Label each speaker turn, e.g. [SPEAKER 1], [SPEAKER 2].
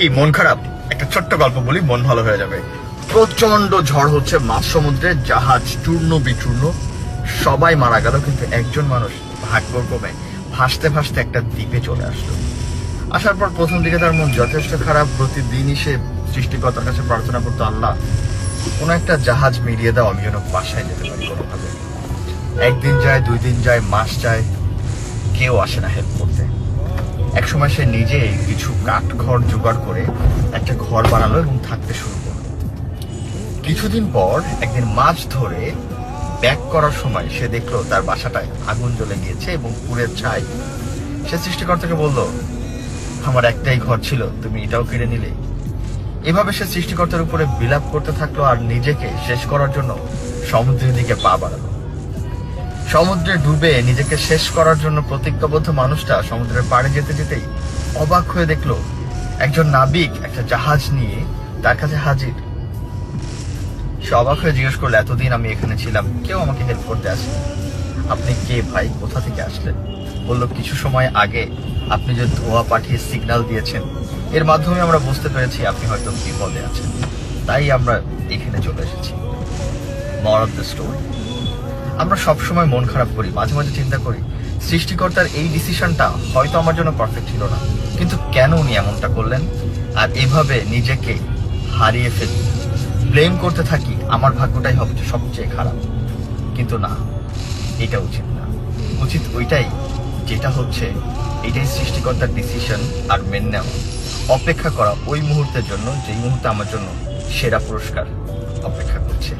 [SPEAKER 1] কি মন খারাপ? একটা ছোট্ট গল্প বলি, মন ভালো হয়ে যাবে। প্রচন্ড ঝড় হচ্ছে মাঝ সমুদ্রে, জাহাজ চূর্ণ বিচূর্ণ, সবাই মারা গেল, কিন্তু একজন মানুষ ভাগ্যক্রমে ভাসতে ভাসতে একটা দ্বীপে চলে আসলো। আসার পর প্রথম দিকে তার মন যথেষ্ট খারাপ। প্রতিদিনই সে সৃষ্টিকর্তার কাছে প্রার্থনা করতো, আল্লাহ কোনো একটা জাহাজ মিলিয়ে দাও, আমি যেন বাসায় যেতে পারি কোনোভাবে। একদিন যায়, 2 দিন যায়, মাস যায়, কেউ আসে না হেল্প করতে। একসময় সে নিজে কিছু কাঠ খড় জোগাড় করে একটা ঘর বানালো এবং থাকতে শুরু করলো। কিছুদিন পর একদিন মাছ ধরে ব্যাক করার সময় সে দেখলো তার বাসাটায় আগুন জ্বলে গিয়েছে এবং পুড়ের ছাই। সে সৃষ্টিকর্তাকে বলল, আমার একটাই ঘর ছিল, তুমি এটাও কেড়ে নিলে। এভাবে সে সৃষ্টিকর্তার উপরে বিলাপ করতে থাকলো আর নিজেকে শেষ করার জন্য সমুদ্রের দিকে পা বাড়ালো। সমুদ্রে ডুবে নিজেকে শেষ করার জন্য প্রতিজ্ঞাবদ্ধ মানুষটা সমুদ্রের পাড়ে যেতে যেতেই অবাক হয়ে দেখলো একজন নাবিক একটা জাহাজ নিয়ে তার কাছে হাজির। সে অবাক হয়ে জিজ্ঞেস করলো, এতদিন আমি এখানে ছিলাম, কেউ আমাকে হেল্প করতে আসেনি। আপনি কে ভাই, কোথা থেকে আসলেন? বলল, কিছু সময় আগে আপনি যে ধোঁয়া পাঠিয়ে সিগন্যাল দিয়েছেন, এর মাধ্যমে আমরা বুঝতে পেরেছি আপনি হয়তো বিপদে আছেন, তাই আমরা এখানে চলে এসেছি। মোরাল অফ দ্য স্টোরি, আমরা সবসময় মন খারাপ করি, মাঝে মাঝে চিন্তা করি সৃষ্টিকর্তার এই ডিসিশনটা হয়তো আমার জন্য পারফেক্ট ছিল না, কিন্তু কেন উনি এমনটা করলেন? আর এভাবে নিজেকে হারিয়ে ফেলি, ব্লেম করতে থাকি, আমার ভাগ্যটাই হবে সবচেয়ে খারাপ। কিন্তু না, এটা উচিত না। উচিত ওইটাই যেটা হচ্ছে, এটাই সৃষ্টিকর্তার ডিসিশন, আর মেনে নেওয়া, অপেক্ষা করা ওই মুহূর্তের জন্য যেই মুহূর্তে আমার জন্য সেরা পুরস্কার অপেক্ষা করছে।